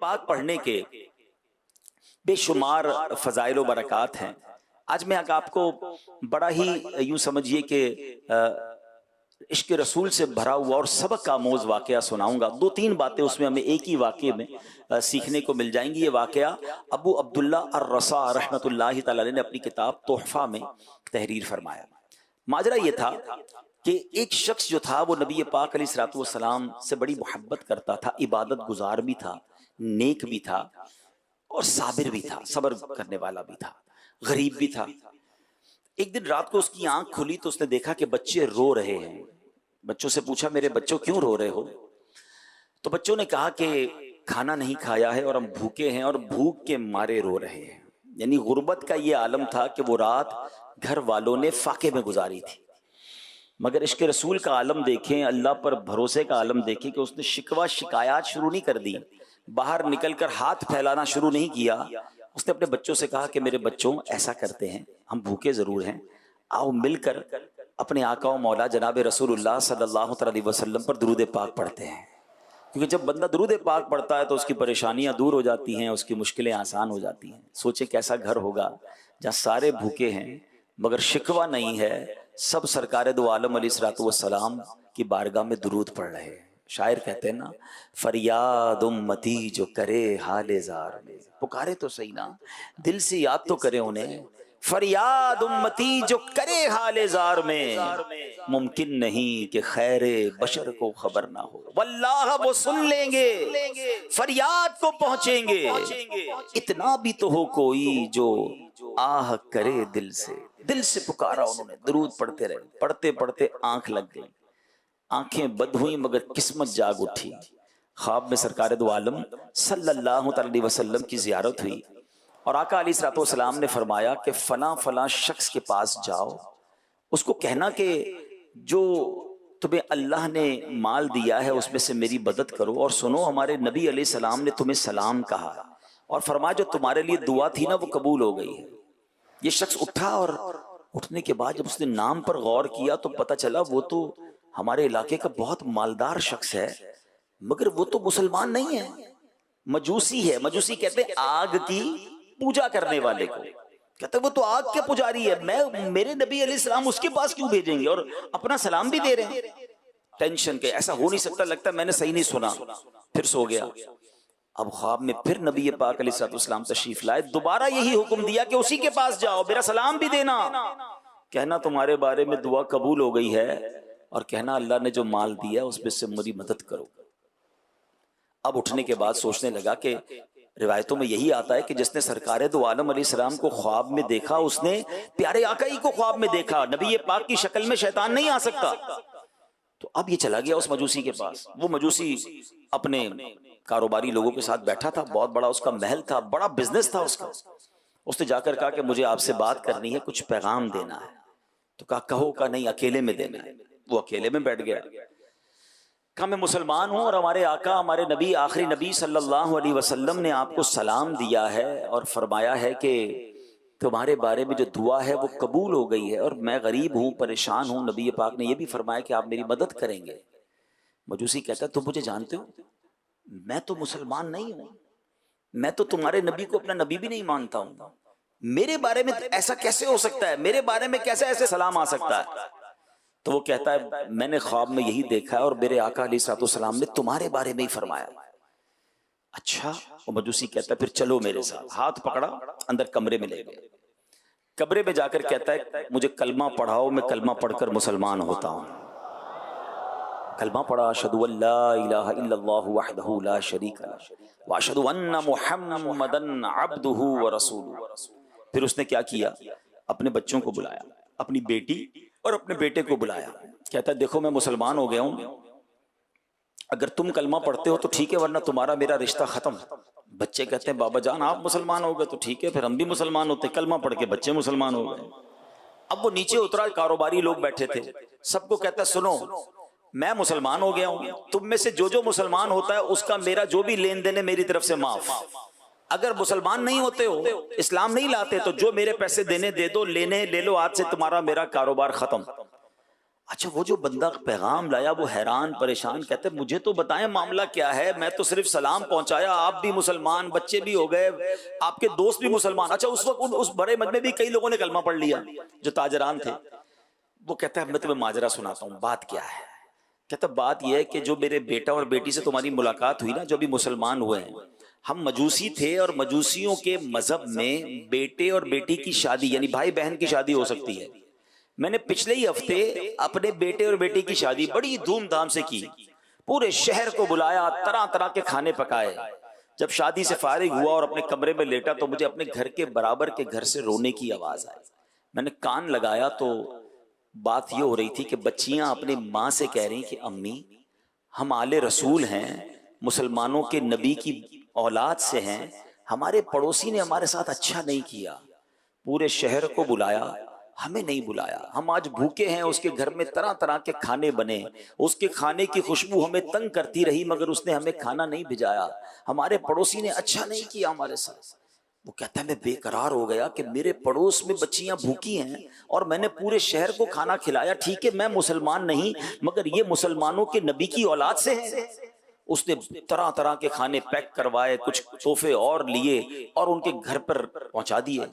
पाक पढ़ने के बेशुमार फ़ज़ाइल व बरक़ात हैं। आज मैं आपको बड़ा ही यूँ समझिए कि इश्क़ रसूल से भरा हुआ और सबक का आमोज़ वाक़या सुनाऊँगा। 2-3 बातें उसमें हमें एक ही वाक़े में सीखने को मिल जाएंगी। ये वाक़या अबू अब्दुल्ला अर्रसा रहमतुल्लाहि तआला अलैह ने अपनी किताब तोहफ़ा में तहरीर फरमाया। माजरा ये था कि एक शख्स जो था वो नबी पाक अलैहिस्सलातु वस्सलाम से बड़ी मोहब्बत करता था, इबादत गुजार भी था, नेक भी था और साबिर भी था, सब्र करने वाला भी था, गरीब भी था। एक दिन रात को उसकी आंख खुली तो उसने देखा कि बच्चे रो रहे हैं। बच्चों से पूछा, मेरे बच्चों क्यों रो रहे हो? तो बच्चों ने कहा कि खाना नहीं खाया है और हम भूखे हैं और भूख के मारे रो रहे हैं। यानी गुर्बत का ये आलम था कि वो रात घर वालों ने फाके में गुजारी थी। मगर इश्क़ रसूल का आलम देखें, अल्लाह पर भरोसे का आलम देखें कि उसने शिकवा शिकायत शुरू नहीं कर दी, बाहर निकलकर हाथ फैलाना शुरू नहीं किया। उसने अपने बच्चों से कहा कि मेरे बच्चों, ऐसा करते हैं, हम भूखे ज़रूर हैं, आओ मिलकर अपने आका और मौला जनाब रसूलुल्लाह सल्लल्लाहु अलैहि वसल्लम पर दुरूद पाक पढ़ते हैं। क्योंकि जब बंदा दुरूद पाक पढ़ता है तो उसकी परेशानियां दूर हो जाती हैं, उसकी मुश्किलें आसान हो जाती हैं। सोचे कैसा घर होगा जहाँ सारे भूखे हैं मगर शिकवा नहीं है, सब सरकार दो आलम अलैहिस्सलातु वस्सलाम की बारगाह में दुरूद पढ़ रहे हैं। शायर कहते हैं ना, फरियाद उम्मती जो करे हाले ज़ार में, पुकारे तो सही ना, दिल से याद तो करे उन्हें। फरियाद उम्मती जो करे हाले ज़ार में, मुमकिन नहीं कि खैरे बशर को खबर ना हो। वल्लाह वो सुन लेंगे, फरियाद को पहुंचेंगे। इतना भी तो हो कोई जो आह करे दिल से पुकारा उन्होंने, दरूद पढ़ते रहे। पढ़ते पढ़ते आंख लग गई, आंखें बद हुई मगर किस्मत जाग उठी। ख्वाब में सरकार दो आलम सल्लल्लाहु अलैहि वसल्लम की ज़ियारत हुई और आका अलैहिस्सलातु वस्सलाम ने फरमाया कि फला फला शख्स के पास जाओ, उसको कहना कि जो तुम्हें अल्लाह ने माल दिया है उसमें से मेरी मदद करो, और सुनो हमारे नबी अलैहिस्सलाम ने तुम्हें सलाम कहा और फरमाया जो तुम्हारे लिए दुआ थी ना वो कबूल हो गई है। ये शख्स उठा और उठने के बाद जब उसने नाम पर गौर किया तो पता चला वो तो हमारे इलाके का बहुत मालदार शख्स है, मगर वो तो मुसलमान नहीं है, मजूसी है। मजूसी कहते हैं आग की पूजा करने वाले को, कहते वो तो आग के पुजारी है, मेरे नबी अलैहिस्सलाम उसके पास क्यों भेजेंगे, और अपना सलाम भी दे रहे हैं। टेंशन के, ऐसा हो नहीं सकता, लगता मैंने सही नहीं सुना, फिर सो गया। अब ख्वाब में फिर नबी पाक अलैहिस्सलाम तशरीफ लाए, दोबारा यही हुक्म दिया कि उसी के पास जाओ, मेरा सलाम भी देना, कहना तुम्हारे बारे में दुआ कबूल हो गई है, और कहना अल्लाह ने जो माल दिया उसमें से मेरी मदद करो। अब उठने के बाद सोचने लगा कि रिवायतों में यही आता है कि जिसने सरकार दो आलम अलैहिस्सलाम को ख्वाब में देखा उसने प्यारे आका ही को ख्वाब में देखा। नबी पाक की शक्ल में शैतान नहीं आ सकता। तो अब ये चला गया उस मजूसी के पास। वो मजूसी अपने कारोबारी लोगों के साथ बैठा था, बहुत बड़ा उसका महल था, बड़ा बिजनेस था उसका। उसने जाकर कहा कि मुझे आपसे बात करनी है, कुछ पैगाम देना है। तो कहा कहो, का नहीं अकेले में देना है। वो अकेले में बैठ गया, कहा मैं मुसलमान हूं और हमारे आका हमारे नबी आखिरी नबी सल्लल्लाहु अलैहि वसल्लम ने आपको सलाम दिया है और फरमाया है कि तुम्हारे बारे में जो दुआ है वो कबूल हो गई है, और मैं गरीब हूं, परेशान हूं। नबी पाक ने यह भी फरमाया कि आप मेरी मदद करेंगे। मजूसी कहता तुम मुझे जानते हो, मैं तो मुसलमान नहीं हूं, मैं तो तुम्हारे नबी को अपना नबी भी नहीं मानता हूं, मेरे बारे में ऐसा कैसे हो सकता है, मेरे बारे में कैसे ऐसे सलाम आ सकता है। तो वो कहता है मैंने ख्वाब में यही देखा है और मेरे आका अलैहिस्सलाम ने तुम्हारे बारे में ही फरमाया। अच्छा, वो मजूसी कहता है फिर चलो मेरे साथ। हाथ पकड़ा, अंदर कमरे में ले गए। कमरे में जाकर कहता है मुझे कलमा पढ़ाओ, मैं कलमा पढ़कर मुसलमान होता हूं। कलमा पढ़ा, अशहदु अल्ला इलाहा इल्लल्लाहु वहदहु ला शरीका लहु व अशहदु अन्ना मुहम्मदन अब्दुहु व रसूलुहु। फिर उसने क्या किया, अपने बच्चों को बुलाया, अपनी बेटी और अपने बेटे को बुलाया। कहता है देखो मैं मुसलमान हो गया हूं, अगर तुम कलमा पढ़ते हो तो ठीक है, वरना तुम्हारा मेरा रिश्ता खत्म। बच्चे कहते हैं बाबा जान आप मुसलमान हो गए तो ठीक है, फिर हम भी मुसलमान होते। कलमा पढ़ के बच्चे मुसलमान हो गए। अब वो नीचे उतरा, कारोबारी लोग बैठे थे, सबको कहता है सुनो मैं मुसलमान हो गया हूं, तुम में से जो मुसलमान होता है उसका मेरा जो भी लेन देन है मेरी तरफ से माफ। अगर मुसलमान नहीं होते हो, इस्लाम नहीं लाते, तो जो मेरे पैसे देने दे दो, लेने ले लो, आज से तुम्हारा मेरा कारोबार खत्म। अच्छा, वो जो बंदा पैगाम लाया वो हैरान परेशान, कहते मुझे तो बताएं मामला क्या है, मैं तो सिर्फ सलाम पहुंचाया, आप भी मुसलमान, बच्चे भी हो गए, आपके दोस्त भी मुसलमान। अच्छा, उस वक्त उस बड़े मजमे में भी कई लोगों ने कलमा पढ़ लिया जो ताजरान थे। वो कहता है मैं तुम्हें माजरा सुनाता हूँ, बात क्या है। कहता बात यह है कि जो मेरे बेटा और बेटी से तुम्हारी मुलाकात हुई ना, जो भी मुसलमान हुए हैं, हम मजूसी थे और मजूसियों के मजहब में बेटे और बेटी की शादी यानी भाई बहन की शादी हो सकती है। मैंने पिछले ही हफ्ते अपने बेटे और बेटी की शादी बड़ी धूमधाम से की, पूरे शहर को बुलाया, तरह तरह के खाने पकाए। जब शादी से फारिग हुआ और अपने कमरे में लेटा तो मुझे अपने घर के बराबर के घर से रोने की आवाज आई। मैंने कान लगाया तो बात यह हो रही थी कि बच्चियां अपनी माँ से कह रही कि अम्मी, हम आले रसूल हैं, मुसलमानों के नबी की औलाद से हैं, हमारे पड़ोसी ने हमारे साथ अच्छा नहीं किया, पूरे शहर को बुलाया, हमें नहीं बुलाया, हम आज भूखे हैं, उसके घर में तरह तरह के खाने बने, उसके खाने की खुशबू हमें तंग करती रही मगर उसने हमें खाना नहीं भिजाया, हमारे पड़ोसी ने अच्छा नहीं किया हमारे साथ। वो कहता है मैं बेकरार हो गया कि मेरे पड़ोस में बच्चियां भूखी हैं और मैंने पूरे शहर को खाना खिलाया। ठीक है मैं मुसलमान नहीं मगर ये मुसलमानों के नबी की औलाद से है। उसने तरह तरह के खाने पैक करवाए, कुछ तोहफे और लिए और उनके घर पर पहुंचा दिए।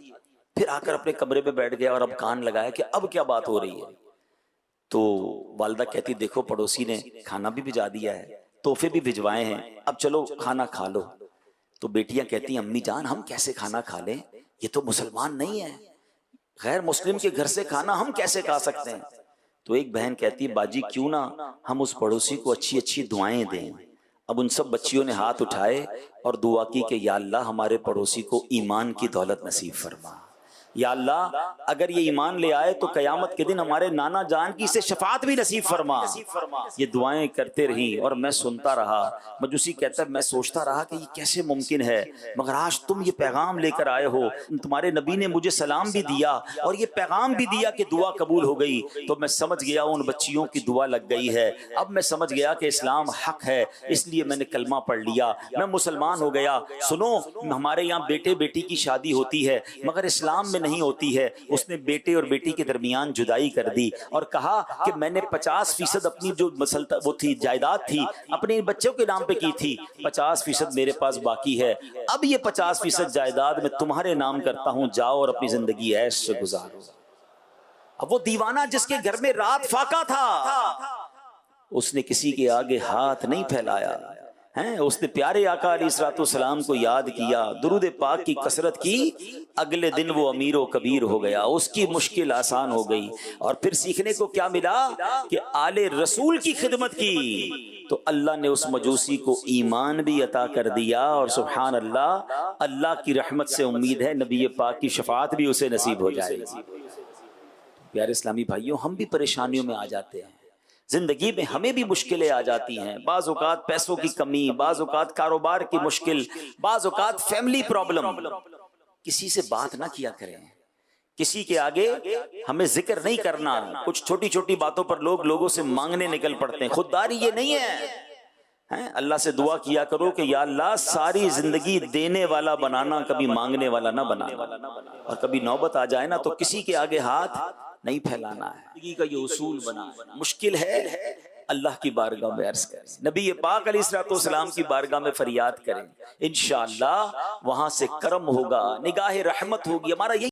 फिर आकर अपने कमरे में बैठ गया और अब कान लगाया कि अब क्या बात हो रही है। तो वालिदा कहती देखो पड़ोसी ने खाना भी भिजा दिया है, तोहफे भी भिजवाए हैं, अब चलो खाना खा लो। तो बेटियां कहती हैं अम्मी जान हम कैसे खाना खा लें, ये तो मुसलमान नहीं है, गैर मुस्लिम के घर से खाना हम कैसे खा सकते हैं। तो एक बहन कहती है बाजी क्यों ना हम उस पड़ोसी को अच्छी अच्छी दुआएं दें। अब उन सब बच्चियों ने हाथ उठाए और दुआ की कि या अल्लाह हमारे पड़ोसी को ईमान की दौलत नसीब फरमा, या अल्लाह अगर ये ईमान ले आए तो कयामत के दिन हमारे नाना जान की इसे शफात भी नसीब फरमा। ये दुआएं करते रही और मैं सुनता रहा। मजूसी कहता है मैं सोचता रहा कि ये कैसे मुमकिन है, मगर आज तुम ये पैगाम लेकर आए हो, तुम्हारे नबी ने मुझे सलाम भी दिया और ये पैगाम भी दिया कि दुआ कबूल हो गई। तो मैं समझ गया उन बच्चियों की दुआ लग गई है। अब मैं समझ गया कि इस्लाम हक है, इसलिए मैंने कलमा पढ़ लिया, मैं मुसलमान हो गया। सुनो हमारे यहाँ बेटे बेटी की शादी होती है मगर इस्लाम में नहीं होती है। उसने बेटे और बेटी के दरमियान जुदाई कर दी और कहा कि मैंने 50% अपनी जो वो थी जायदाद थी अपने बच्चों के नाम पे की थी, 50% मेरे पास बाकी है, अब ये 50% जायदाद मैं तुम्हारे नाम करता हूं, जाओ और अपनी जिंदगी ऐश से गुजारो। अब वो दीवाना जिसके घर में रात फाका था उसने किसी के आगे हाथ नहीं फैलाया है, उसने प्यारे आका अलैहिस्सलाम को याद किया, दुरूद पाक की कसरत की, अगले दिन वो अमीर व कबीर हो गया, उसकी मुश्किल आसान हो गई। और फिर सीखने को क्या मिला कि आले रसूल की खिदमत की तो अल्लाह ने उस मजूसी को ईमान भी अता कर दिया। और सुभान अल्लाह, अल्लाह की रहमत से उम्मीद है नबी पाक की शफाअत भी उसे नसीब हो जाएगी। प्यारे इस्लामी भाइयों, हम भी परेशानियों में आ जाते हैं, जिंदगी में हमें भी मुश्किलें आ जाती हैं, बाज़ औक़ात पैसों की कमी, बाज़ औक़ात कारोबार की मुश्किल, बाज़ औक़ात फैमिली प्रॉब्लम। किसी से बात ना किया करें, किसी के आगे हमें जिक्र नहीं करना। कुछ छोटी छोटी बातों पर लोगों से मांगने निकल पड़ते हैं, खुददारी ये नहीं है। हैं अल्लाह से दुआ किया करो कि या अल्लाह सारी जिंदगी देने वाला बनाना, कभी मांगने वाला ना बनाना। और कभी नौबत आ जाए ना तो किसी के आगे हाथ नहीं फैलाना है। जिंदगी का ये उसूल बना, मुश्किल है अल्लाह की बारगाह में अर्ज करें, नबी पाक अलैहिस्सलाम की बारगाह में फरियाद करें, इंशाअल्लाह वहां से करम होगा, निगाह रहमत होगी। हमारा यही